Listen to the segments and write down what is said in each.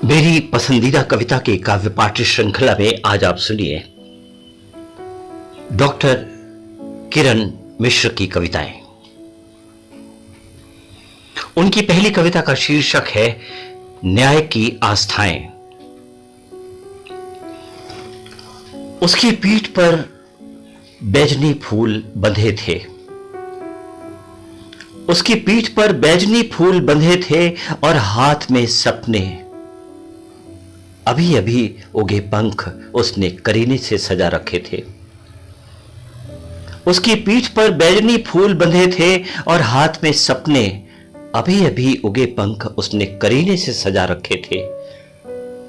मेरी पसंदीदा कविता की काव्य पाठ श्रृंखला में आज आप सुनिए डॉक्टर किरण मिश्र की कविताएं। उनकी पहली कविता का शीर्षक है न्याय की आस्थाएं। उसकी पीठ पर बैजनी फूल बंधे थे, उसकी पीठ पर बैजनी फूल बंधे थे और हाथ में सपने। अभी अभी उगे पंख उसने करीने से सजा रखे थे। उसकी पीठ पर बैजनी फूल बंधे थे और हाथ में सपने। अभी अभी उगे पंख उसने करीने से सजा रखे थे।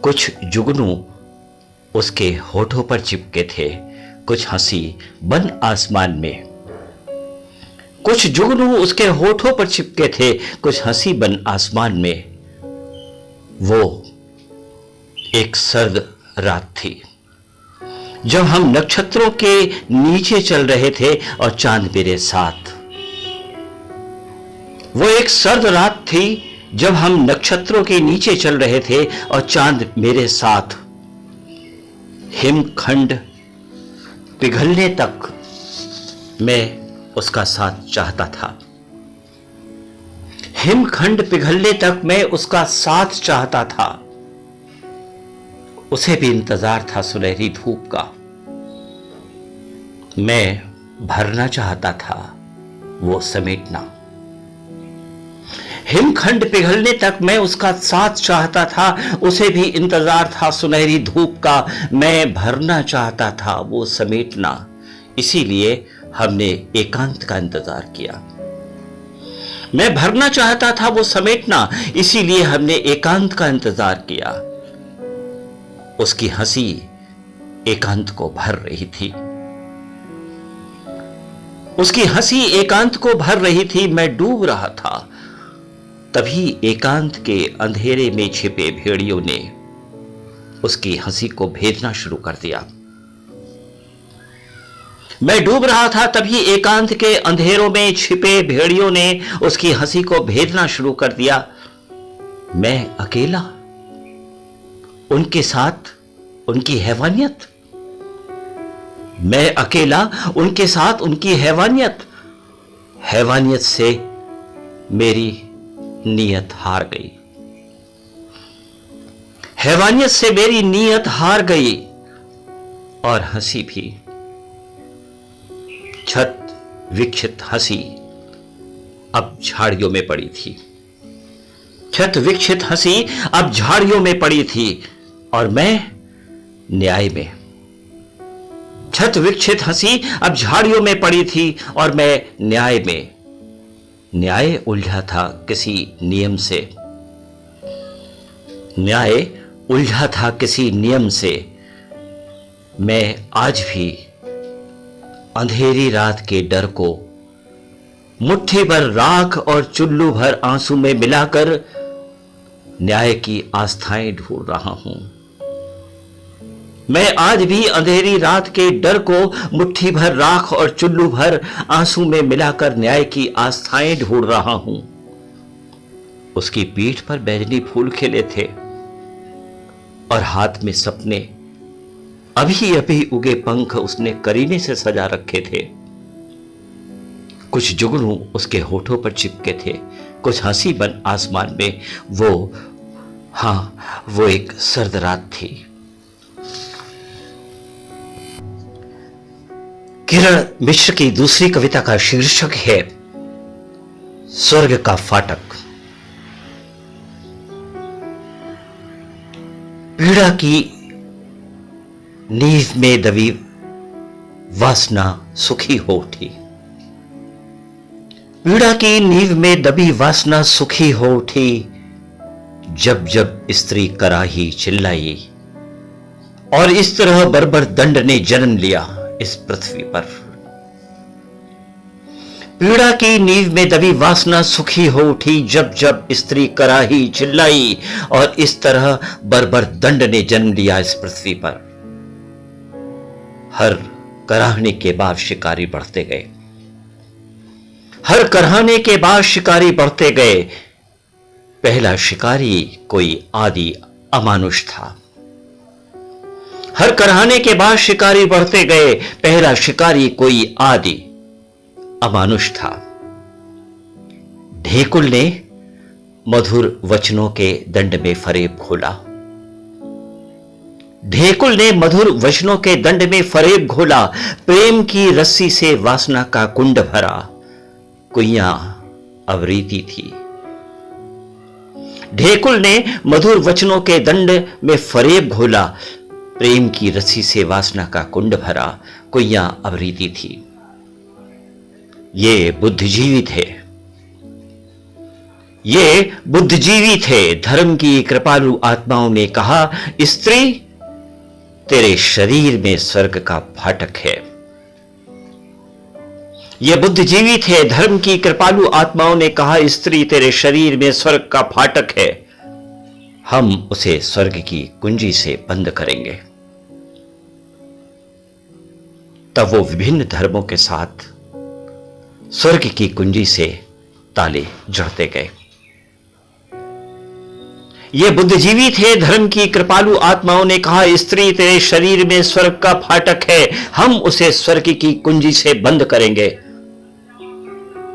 कुछ जुगनू उसके होठों पर चिपके थे, कुछ हंसी बन आसमान में। कुछ जुगनू उसके होठों पर चिपके थे, कुछ हंसी बन आसमान में। वो एक सर्द रात थी जब हम नक्षत्रों के नीचे चल रहे थे और चांद मेरे साथ। वो एक सर्द रात थी जब हम नक्षत्रों के नीचे चल रहे थे और चांद मेरे साथ। हिमखंड पिघलने तक मैं उसका साथ चाहता था। हिमखंड पिघलने तक मैं उसका साथ चाहता था। उसे भी इंतजार था सुनहरी धूप का। मैं भरना चाहता था, वो समेटना। हिमखंड पिघलने तक मैं उसका साथ चाहता था। उसे भी इंतजार था सुनहरी धूप का। मैं भरना चाहता था, वो समेटना। इसीलिए हमने एकांत का इंतजार किया। मैं भरना चाहता था, वो समेटना। इसीलिए हमने एकांत का इंतजार किया। उसकी हंसी एकांत को भर रही थी। उसकी हंसी एकांत को भर रही थी। मैं डूब रहा था। तभी एकांत के अंधेरे में छिपे भेड़ियों ने उसकी हंसी को भेदना शुरू कर दिया। मैं डूब रहा था, तभी एकांत के अंधेरों में छिपे भेड़ियों ने उसकी हंसी को भेदना शुरू कर दिया। मैं अकेला, उनके साथ उनकी हैवानियत। मैं अकेला, उनके साथ उनकी हैवानियत। हैवानियत से मेरी नीयत हार गई। हैवानियत से मेरी नीयत हार गई और हंसी भी। छत विक्षित हंसी अब झाड़ियों में पड़ी थी। छत विक्षित हंसी अब झाड़ियों में पड़ी थी और मैं न्याय में। छत विक्षित हंसी अब झाड़ियों में पड़ी थी और मैं न्याय में। न्याय उलझा था किसी नियम से। न्याय उलझा था किसी नियम से। मैं आज भी अंधेरी रात के डर को मुट्ठी भर राख और चुल्लू भर आंसू में मिलाकर न्याय की आस्थाएं ढूंढ रहा हूं। मैं आज भी अंधेरी रात के डर को मुट्ठी भर राख और चुल्लू भर आंसू में मिलाकर न्याय की आस्थाएं ढूंढ रहा हूं। उसकी पीठ पर बैजनी फूल खिले थे और हाथ में सपने। अभी अभी उगे पंख उसने करीने से सजा रखे थे। कुछ जुगनू उसके होठों पर चिपके थे, कुछ हंसी बन आसमान में। वो एक सर्द रात थी। किरण मिश्र की दूसरी कविता का शीर्षक है स्वर्ग का फाटक। पीड़ा की नींव में दबी वासना सुखी हो उठी। पीड़ा की नींव में दबी वासना सुखी हो उठी। जब जब स्त्री कराही चिल्लाई और इस तरह बर्बर दंड ने जन्म लिया इस पृथ्वी पर। पीड़ा की नींव में दबी वासना सुखी हो उठी। जब जब स्त्री कराही चिल्लाई और इस तरह बर्बर दंड ने जन्म लिया इस पृथ्वी पर। हर कराहने के बाद शिकारी बढ़ते गए। हर कराहने के बाद शिकारी बढ़ते गए। पहला शिकारी कोई आदि अमानुष था। हर करहाने के बाद शिकारी बढ़ते गए। पहला शिकारी कोई आदि अमानुष था। ढेकुल ने मधुर वचनों के दंड में फरेब घोला। ढेकुल ने मधुर वचनों के दंड में फरेब घोला। प्रेम की रस्सी से वासना का कुंड भरा। कुइयां अवरीति थी। ढेकुल ने मधुर वचनों के दंड में फरेब घोला। प्रेम की रस्सी से वासना का कुंड भरा। कुइयां अवरीति थी। ये बुद्धिजीवी थे। ये बुद्धिजीवी थे। धर्म की कृपालु आत्माओं ने कहा, स्त्री तेरे शरीर में स्वर्ग का फाटक है। ये बुद्धिजीवी थे। धर्म की कृपालु आत्माओं ने कहा, स्त्री तेरे शरीर में स्वर्ग का फाटक है। हम उसे स्वर्ग की कुंजी से बंद करेंगे। तब वो विभिन्न धर्मों के साथ स्वर्ग की कुंजी से ताले जड़ते गए। ये बुद्धिजीवी थे। धर्म की कृपालु आत्माओं ने कहा, स्त्री तेरे शरीर में स्वर्ग का फाटक है। हम उसे स्वर्ग की कुंजी से बंद करेंगे।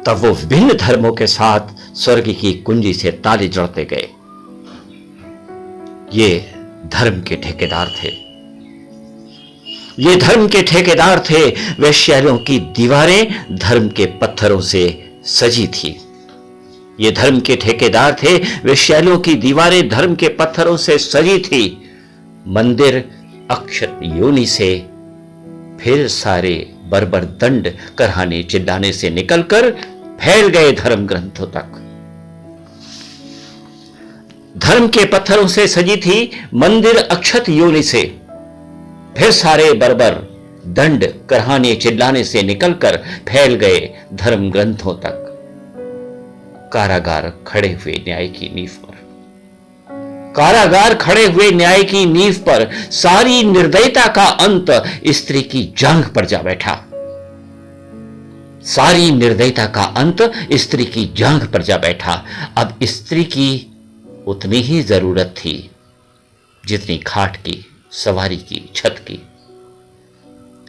तब वो विभिन्न धर्मों के साथ स्वर्ग की कुंजी से ताले जड़ते गए। ये धर्म के ठेकेदार थे। ये धर्म के ठेकेदार थे। वेश्यालयों की दीवारें धर्म के पत्थरों से सजी थी। ये धर्म के ठेकेदार थे। वेश्यालयों की दीवारें धर्म के पत्थरों से सजी थी। मंदिर अक्षत योनि से फिर सारे बर्बर दंड करहाने चिल्लाने से निकलकर फैल गए धर्म ग्रंथों तक। धर्म के पत्थरों से सजी थी मंदिर अक्षत योनि से फिर सारे बर्बर दंड करहाने चिल्लाने से निकलकर फैल गए धर्म ग्रंथों तक। कारागार खड़े हुए न्याय की नींव पर, कारागार खड़े हुए न्याय की नींव पर सारी निर्दयता का अंत स्त्री की जांघ पर जा बैठा। सारी निर्दयता का अंत स्त्री की जांघ पर जा बैठा। अब स्त्री की उतनी ही जरूरत थी जितनी खाट की, सवारी की, छत की।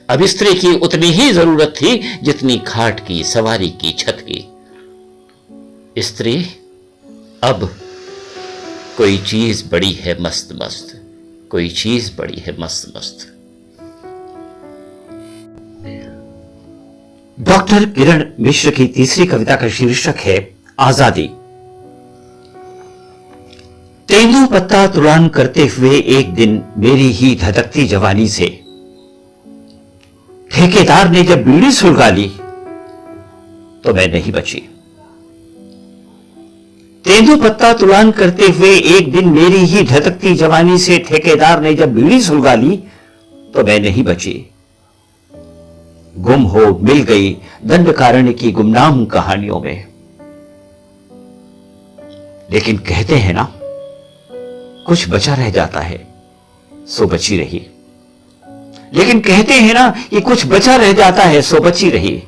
अब स्त्री की उतनी ही जरूरत थी जितनी खाट की, सवारी की, छत की। स्त्री अब कोई चीज बड़ी है मस्त मस्त, कोई चीज बड़ी है मस्त मस्त। डॉक्टर किरण मिश्र की तीसरी कविता का शीर्षक है आजादी। तेंदू पत्ता तुड़ान करते हुए एक दिन मेरी ही धधकती जवानी से ठेकेदार ने जब बीड़ी सुलगा ली तो मैं नहीं बची। तेंदू पत्ता तुड़ान करते हुए एक दिन मेरी ही धधकती जवानी से ठेकेदार ने जब बीड़ी सुलगा ली तो मैं नहीं बची। गुम हो मिल गई दंडकारण्य की गुमनाम कहानियों में। लेकिन कहते हैं ना, कुछ बचा रह जाता है सो बची रही। लेकिन कहते हैं ना कि कुछ बचा रह जाता है सो बची रही।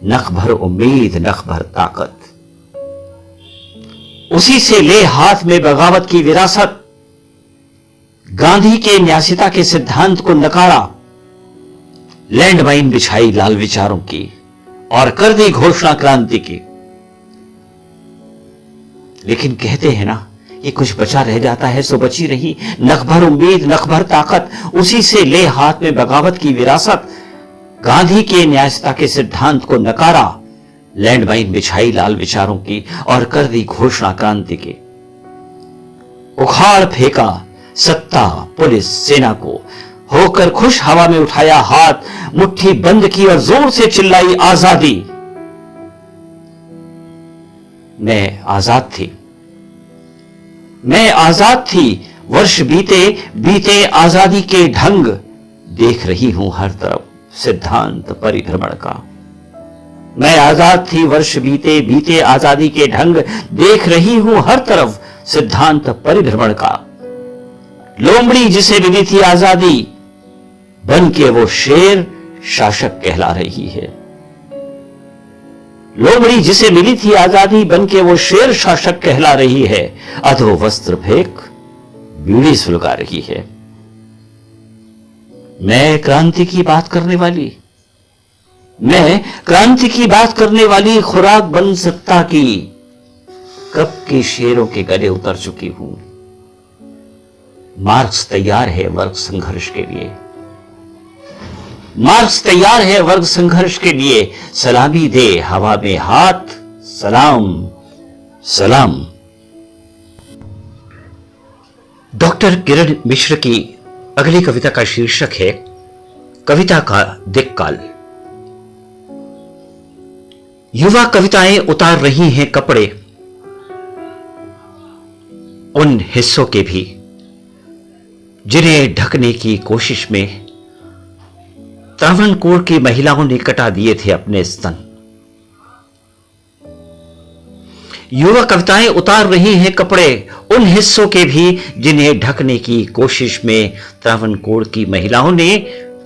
नख भर उम्मीद, नख भर ताकत, उसी से ले हाथ में बगावत की विरासत। गांधी के न्यासिता के सिद्धांत को नकारा, लैंडमाइन बिछाई लाल विचारों की और कर दी घोषणा क्रांति की। लेकिन कहते हैं ना, ये कुछ बचा रह जाता है सो बची रही। नख भर उम्मीद, नख भर ताकत, उसी से ले हाथ में बगावत की विरासत। गांधी के न्यायिकता के सिद्धांत को नकारा, लैंडमाइन बिछाई लाल विचारों की और कर दी घोषणा क्रांति की। उखाड़ फेंका सत्ता, पुलिस, सेना को, होकर खुश हवा में उठाया हाथ, मुट्ठी बंद की और जोर से चिल्लाई आजादी। मैं आजाद थी, मैं आजाद थी। वर्ष बीते बीते आजादी के ढंग देख रही हूं हर तरफ सिद्धांत परिभ्रमण का। मैं आजाद थी, वर्ष बीते बीते आजादी के ढंग देख रही हूं हर तरफ सिद्धांत परिभ्रमण का। लोमड़ी जिसे मिली थी आजादी, बन के वो शेर शासक कहला रही है। लोमड़ी जिसे मिली थी आजादी, बन के वो शेर शासक कहला रही है। अधो वस्त्र फेंक बीड़ी सुलगा रही है। मैं क्रांति की बात करने वाली, मैं क्रांति की बात करने वाली खुराक बन सत्ता की कब के शेरों के गले उतर चुकी हूं। मार्क्स तैयार है वर्ग संघर्ष के लिए, मार्क्स तैयार है वर्ग संघर्ष के लिए। सलामी दे हवा में हाथ, सलाम सलाम। डॉक्टर किरण मिश्र की अगली कविता का शीर्षक है कविता का दिक्काल। युवा कविताएं उतार रही हैं कपड़े उन हिस्सों के भी जिन्हें ढकने की कोशिश में त्रावणकोर की महिलाओं ने कटा दिए थे अपने स्तन। युवा कविताएं उतार रही हैं कपड़े उन हिस्सों के भी जिन्हें ढकने की कोशिश में त्रावणकोर की महिलाओं ने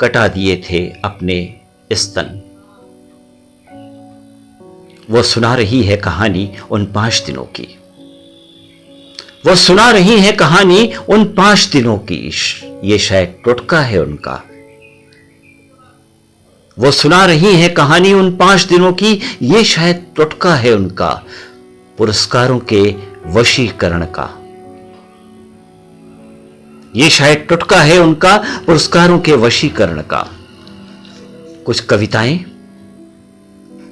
कटा दिए थे अपने स्तन। वो सुना रही है कहानी उन 5 दिनों की, वो सुना रही है कहानी उन 5 दिनों की। ये शायद टुटका है उनका। वो सुना रही है कहानी उन 5 दिनों की, ये शायद टुटका है उनका पुरस्कारों के वशीकरण का। ये शायद टुटका है उनका पुरस्कारों के वशीकरण का। कुछ कविताएं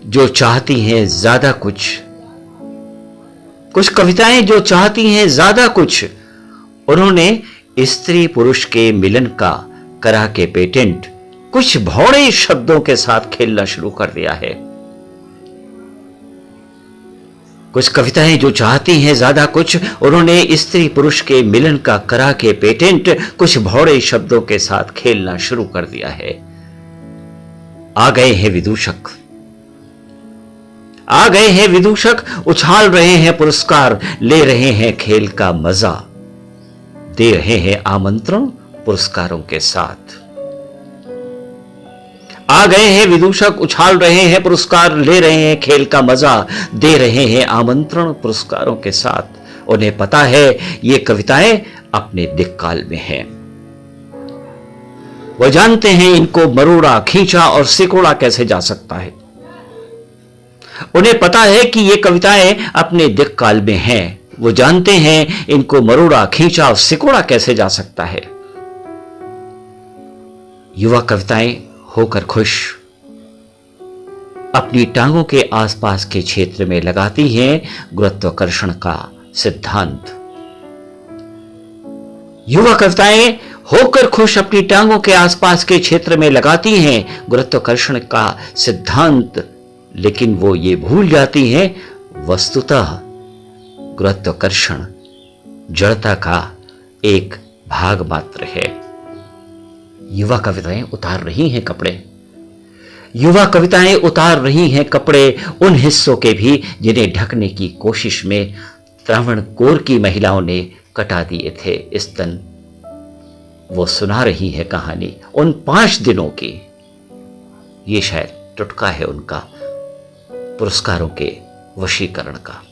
जो चाहती हैं ज्यादा कुछ, कुछ कविताएं जो चाहती हैं ज्यादा कुछ, उन्होंने स्त्री पुरुष के मिलन का करा के पेटेंट कुछ भौड़े शब्दों के साथ खेलना शुरू कर दिया है। कुछ कविताएं जो चाहती हैं ज्यादा कुछ, उन्होंने स्त्री पुरुष के मिलन का करा के पेटेंट कुछ भौड़े शब्दों के साथ खेलना शुरू कर दिया है। आ गए हैं विदूषक, आ गए हैं विदूषक, उछाल रहे हैं पुरस्कार, ले रहे हैं खेल का मजा, दे रहे हैं आमंत्रण पुरस्कारों के साथ। आ गए हैं विदूषक, उछाल रहे हैं पुरस्कार, ले रहे हैं खेल का मजा, दे रहे हैं आमंत्रण पुरस्कारों के साथ। उन्हें पता है ये कविताएं अपने दिक्काल में हैं। वो जानते हैं इनको मरोड़ा, खींचा और सिकोड़ा कैसे जा सकता है। उन्हें पता है कि ये कविताएं अपने दिक्काल में हैं। वो जानते हैं इनको मरोड़ा, खींचा और सिकोड़ा कैसे जा सकता है। युवा कविताएं होकर खुश अपनी टांगों के आसपास के क्षेत्र में लगाती हैं गुरुत्वाकर्षण का सिद्धांत। युवा कविताएं होकर खुश अपनी टांगों के आसपास के क्षेत्र में लगाती हैं गुरुत्वाकर्षण का सिद्धांत, लेकिन वो ये भूल जाती हैं वस्तुतः गुरुत्वाकर्षण जड़ता का एक भाग मात्र है। युवा कविताएं उतार रही हैं कपड़े, युवा कविताएं उतार रही हैं कपड़े उन हिस्सों के भी जिन्हें ढकने की कोशिश में त्रावणकोर की महिलाओं ने कटा दिए थे स्तन। वो सुना रही है कहानी उन 5 दिनों की, ये शायद टुटका है उनका पुरस्कारों के वशीकरण का।